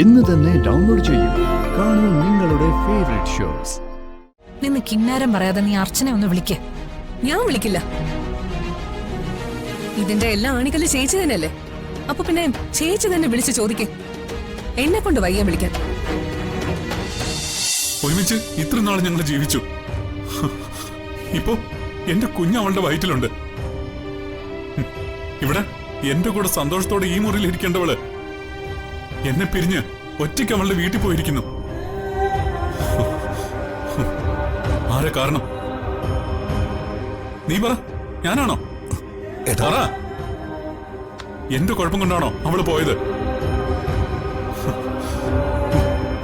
ഇന്ന് തന്നെ ഡൗൺലോഡ് ചെയ്യൂ. കാണൂ നിങ്ങളുടെ ഫേവറേറ്റ് ഷോസ്. നിന്ന് കിന്നാരം പറയാതെ നീ അർച്ചനെ ഒന്ന് വിളിക്ക. ഞാൻ വിളിക്കില്ല. ഇതിന്റെ എല്ലാ ആണിക്കല്ല് ചേച്ചി തന്നെയല്ലേ. അപ്പൊ പിന്നെ ചേച്ചി തന്നെ വിളിച്ച് ചോദിക്കേ. എന്നെ കൊണ്ട് വയ്യ വിളിക്കാൻ. ഒരുമിച്ച് ഇത്ര നാൾ ഞങ്ങൾ ജീവിച്ചു. ഇപ്പോ എന്റെ കുഞ്ഞ് അവളുടെ വയറ്റിലുണ്ട്. ഇവിടെ എന്റെ കൂടെ സന്തോഷത്തോടെ ഈ മുറിയിൽ ഇരിക്കേണ്ടവള് എന്നെ പിരിഞ്ഞ് ഒറ്റയ്ക്ക് അവളുടെ വീട്ടിൽ പോയിരിക്കുന്നു. ആരെ കാരണം? നീ പറ. ഞാനാണോ? പറ. എന്റെ കുഴപ്പം കൊണ്ടാണോ അവള് പോയത്?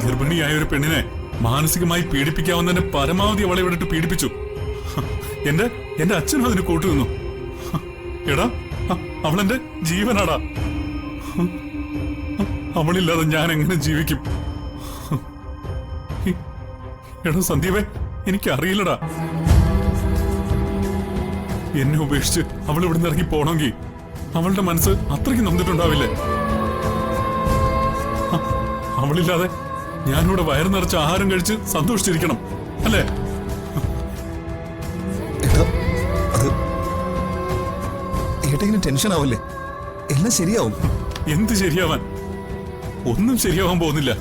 ഗർഭിണിയായ ഒരു പെണ്ണിനെ മാനസികമായി പീഡിപ്പിക്കാവുന്നതിന് പരമാവധി അവളെ വിട്ടിട്ട് പീഡിപ്പിച്ചു. എന്റെ അച്ഛനും അതിന് കൂട്ടുനിന്നു. എടാ, അവളെന്റെ ജീവനാടാ. അവളില്ലാതെ ഞാൻ എങ്ങനെ ജീവിക്കും? എടാ സന്ദീപേ, എനിക്ക് അറിയില്ലടാ. എന്നെ ഉപേക്ഷിച്ച് അവൾ ഇവിടുന്ന് ഇറങ്ങി പോണമെങ്കിൽ അവളുടെ മനസ്സ് അത്രയ്ക്ക് നൊന്നിട്ടുണ്ടാവില്ലേ? അവളില്ലാതെ ഞാനിവിടെ വയറ് നിറച്ച് ആഹാരം കഴിച്ച് സന്തോഷിച്ചിരിക്കണം അല്ലേ? ടെൻഷൻ ആവല്ലേ? എല്ലാം ശരിയാവും. എന്ത് ശരിയാവാൻ? ഒന്നും ശരിയാവാൻ പോകുന്നില്ല.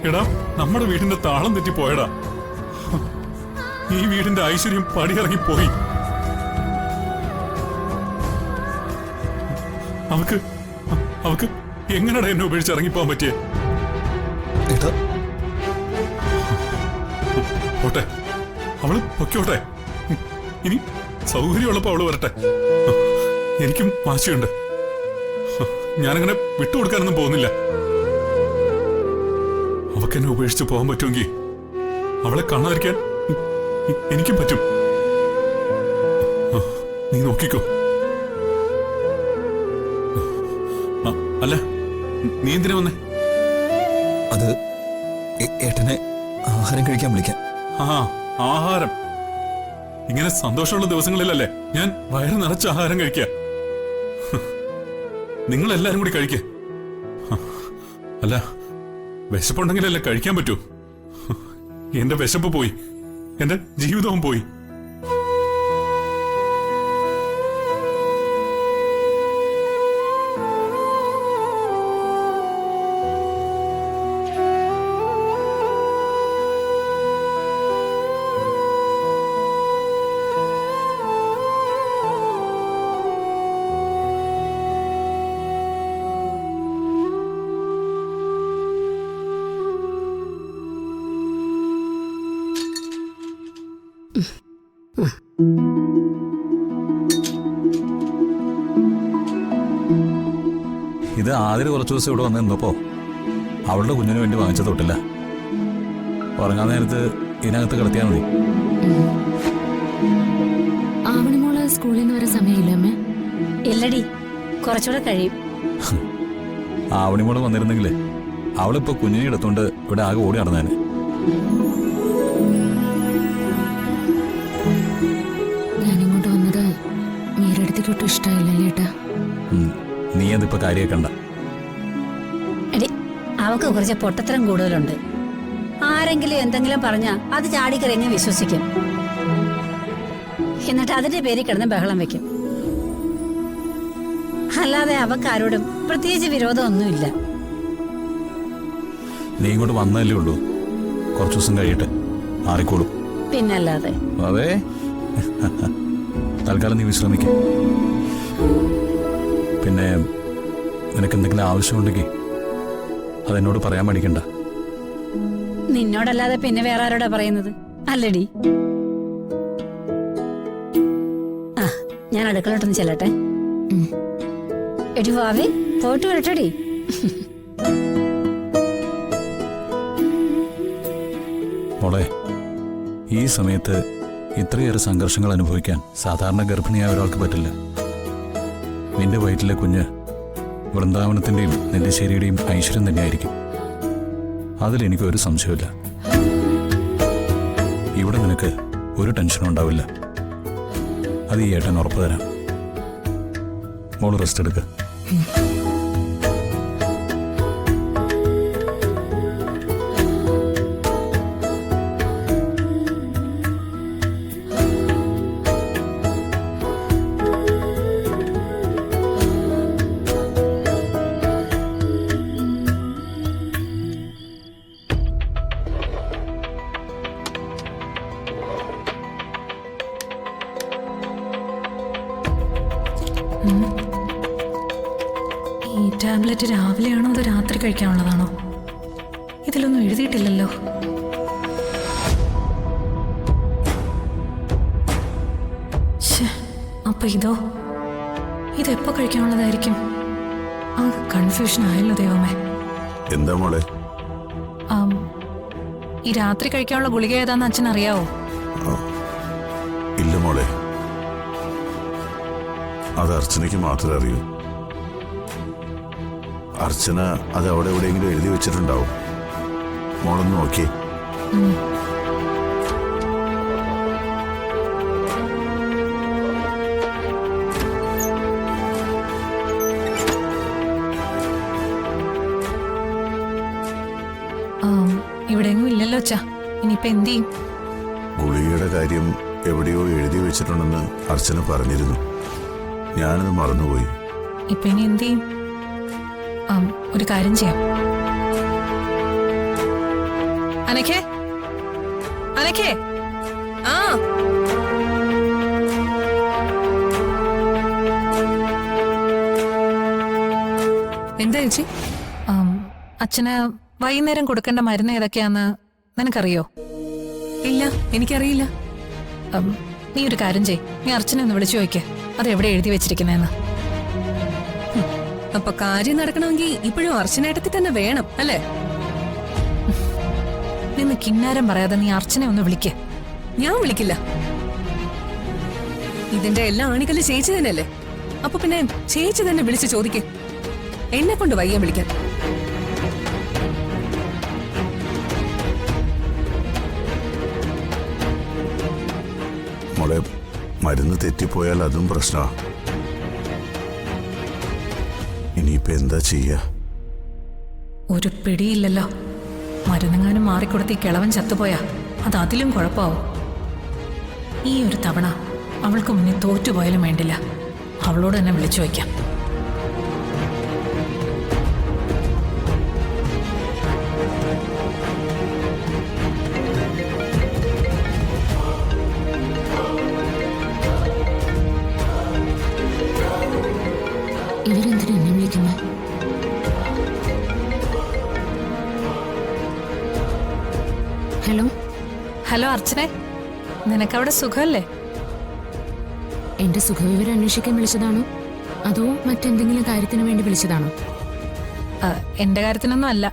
എടാ, നമ്മുടെ വീടിന്റെ താളം തെറ്റിപ്പോയടാ. ഈ വീടിന്റെ ഐശ്വര്യം പടിയിറങ്ങിപ്പോയി. അവക്ക് എങ്ങനെടാ എന്നെ ഉപേക്ഷിച്ച് ഇറങ്ങിപ്പോവാൻ പറ്റിയേ? പോട്ടെ, അവള് പൊക്കോട്ടെ. ഇനി സൗകര്യമുള്ളപ്പോ അവള് വരട്ടെ. എനിക്കും വാശിയുണ്ട്. ഞാനങ്ങനെ വിട്ടുകൊടുക്കാനൊന്നും പോകുന്നില്ല. അവക്കെന്നെ ഉപേക്ഷിച്ച് പോകാൻ പറ്റുമെങ്കിൽ അവളെ കാണാതിരിക്കാൻ എനിക്കും പറ്റും. നീ നോക്കിക്കോ. അല്ല, നീ എന്തിനാ വന്നേ? അത് ഏട്ടനെ ആഹാരം കഴിക്കാൻ വിളിക്കാൻ. ആഹാരം? ഇങ്ങനെ സന്തോഷമുള്ള ദിവസങ്ങളിലല്ലേ ഞാൻ വയറ് നിറച്ച് ആഹാരം കഴിക്കുക. നിങ്ങൾ എല്ലാരും കൂടി കഴിക്കേ. അല്ല, വിശപ്പുണ്ടെങ്കിലല്ലേ കഴിക്കാൻ പറ്റൂ. എന്റെ വിശപ്പ് പോയി, എന്റെ ജീവിതവും പോയി. ഇത് ആദ്യം കുറച്ചു ദിവസം ഇവിടെ വന്ന് നിന്നപ്പോ അവളുടെ കുഞ്ഞിന് വേണ്ടി വാങ്ങിച്ച തൊട്ടില്ല. ഉറങ്ങാൻ നേരത്ത് ഇതിനകത്ത് കിടത്തിയാൽ മതി. ആവണിമോള് സ്കൂളിൽ നിന്ന് വരെ സമയമില്ല അമ്മേ? ഇല്ലടി, കുറച്ചുകൂടെ കഴിയും. ആവണിമോള് വന്നിരുന്നെങ്കിലേ അവളിപ്പോ കുഞ്ഞിനെ എടുത്തോണ്ട് ഇവിടെ ആകെ ഓടി നടന്നേനെ. ഞാനിങ്ങോട്ട് വന്നത് മീരടുത്തേക്ക് ഒട്ടും ഇഷ്ടമായില്ലല്ലേ ഏട്ടാ? നീ അതിപ്പോ കാര്യാക്കണ്ട. എടി, അവക്ക് കുറച്ച് പൊട്ടത്തരം കൂടുതലുണ്ട്. ആരെങ്കിലും എന്തെങ്കിലും പറഞ്ഞാ അത് ചാടിക്കരങ്ങി വിശ്വസിക്കും. എന്നിട്ട് അതിന്റെ പേരിൽ കിടന്ന് ബഹളം വെക്കും. അല്ലാതെ അവക്ക് ആരോടും പ്രത്യേകിച്ച് വിരോധമൊന്നുമില്ല. നീ ഇങ്ങോട്ട് വന്നല്ലേ ഉള്ളൂ, കുറച്ചു ദിവസം കഴിയട്ടെ, മാറിക്കോളൂ. പിന്നല്ലാതെ. അതെ, തൽക്കാലം നീ വിശ്രമിക്കും. പിന്നെ നിനക്ക് എന്തെങ്കിലും ആവശ്യമുണ്ടെങ്കിൽ അതെന്നോട് പറയാൻ മടിക്കണ്ട. നിന്നോടല്ലാതെ പിന്നെ വേറെ ആരോടാ പറയുന്നത്? അല്ലടി. ഞാൻ അടുക്കളോട്ടൊന്ന് ചെല്ലട്ടെ. എടി വാവേ, പോയിട്ട് വരട്ടെടി. മോളെ, ഈ സമയത്ത് ഇത്രയേറെ സംഘർഷങ്ങൾ അനുഭവിക്കാൻ സാധാരണ ഗർഭിണിയായ ഒരാൾക്ക് പറ്റില്ല. നിന്റെ വയറ്റിലെ കുഞ്ഞ് വൃന്ദാവനത്തിന്റെയും നെല്ലിശ്ശേരിയുടെയും ഐശ്വര്യം തന്നെയായിരിക്കും. അതിലെനിക്കൊരു സംശയമില്ല. ഇവിടെ നിനക്ക് ഒരു ടെൻഷനും ഉണ്ടാവില്ല. അത് ഈ ഏട്ടൻ ഉറപ്പ് തരാം. മോള് റെസ്റ്റ് എടുക്കുക. ടാബ്ലറ്റ് രാവിലെയാണോ അതോ രാത്രി കഴിക്കാനുള്ളതാണോ? ഇതിലൊന്നും എഴുതിയിട്ടില്ലല്ലോ. അപ്പൊ ഇതെപ്പോ കഴിക്കാനുള്ളതായിരിക്കും? ആ കൺഫ്യൂഷൻ ആയല്ലോ ദൈവമേ. എന്താ മോളെ? ഈ രാത്രി കഴിക്കാനുള്ള ഗുളിക ഏതാന്ന് അച്ഛൻ അറിയാവോ? ഇല്ല മോളെ, അത് അർച്ചനയ്ക്ക് മാത്രമേ അറിയൂ. അർച്ചന അത് അവിടെ എവിടെയെങ്കിലും എഴുതി വെച്ചിട്ടുണ്ടാവും. മോളൊന്ന് നോക്കിയേ. ഇവിടെ എങ്ങും ഇല്ലല്ലോ അച്ഛാ. ഇനിയിപ്പോ എന്ത് ചെയ്യും? ഗുളികയുടെ കാര്യം എവിടെയോ എഴുതി വെച്ചിട്ടുണ്ടെന്ന് അർച്ചന പറഞ്ഞിരുന്നു. ഞാനത് മറന്നുപോയി. ഇപ്പൊ ഇനി എന്ത് ചെയ്യും? ഒരു കാര്യം ചെയ്യാം. അനക്കേ, അനക്കേ, ആ എന്താ ചേച്ചി? അച്ഛന് വൈകുന്നേരം കൊടുക്കേണ്ട മരുന്ന് ഏതൊക്കെയാന്ന് നിനക്കറിയോ? ഇല്ല, എനിക്കറിയില്ല. നീ ഒരു കാര്യം ചെയ്, നീ അർച്ചനെ ഒന്ന് വിളിച്ചു ചോദിക്ക് അത് എവിടെ എഴുതി വെച്ചിരിക്കുന്നതെന്ന്. അപ്പൊ കാര്യം നടക്കണമെങ്കിൽ ഇപ്പോഴും അർച്ചനേട്ടത്തിൽ തന്നെ വേണം അല്ലേ? നിന്ന് കിന്നാരം പറയാതെ നീ അർച്ചനെ ഒന്ന് വിളിക്ക്. ഞാൻ വിളിക്കില്ല. ഇതിന്റെ എല്ലാ ആണിക്കല് ചേച്ചി തന്നെയല്ലേ? അപ്പൊ പിന്നെ ചേച്ചി തന്നെ വിളിച്ച് ചോദിക്കേ. എന്നെ കൊണ്ട് വയ്യ വിളിക്കാൻ. മോളെ, മരുന്ന് തെറ്റിപ്പോയാൽ അതും പ്രശ്നമാ. ഇനിയിപ്പോ എന്താ ചെയ്യാ? ഒരു പിടിയില്ലല്ലോ. മരുന്നെങ്ങാനും മാറിക്കൊടുത്ത് ഈ കിളവൻ ചത്തുപോയാ അത് അതിലും കുഴപ്പമാവും. ഈ ഒരു തവണ അവൾക്ക് മുന്നിൽ തോറ്റുപോയാലും വേണ്ടില്ല, അവളോട് തന്നെ വിളിച്ചു വയ്ക്കാം. ഇവരെന്തിനാ എന്നെ വിളിക്കുന്നത്? ഹലോ ഹലോ അർച്ചനെ, നിനക്കവിടെ സുഖമല്ലേ? എന്റെ സുഖവിവരം അന്വേഷിക്കാൻ വിളിച്ചതാണോ അതോ മറ്റെന്തെങ്കിലും കാര്യത്തിന് വേണ്ടി വിളിച്ചതാണോ? എന്റെ കാര്യത്തിനൊന്നും അല്ല.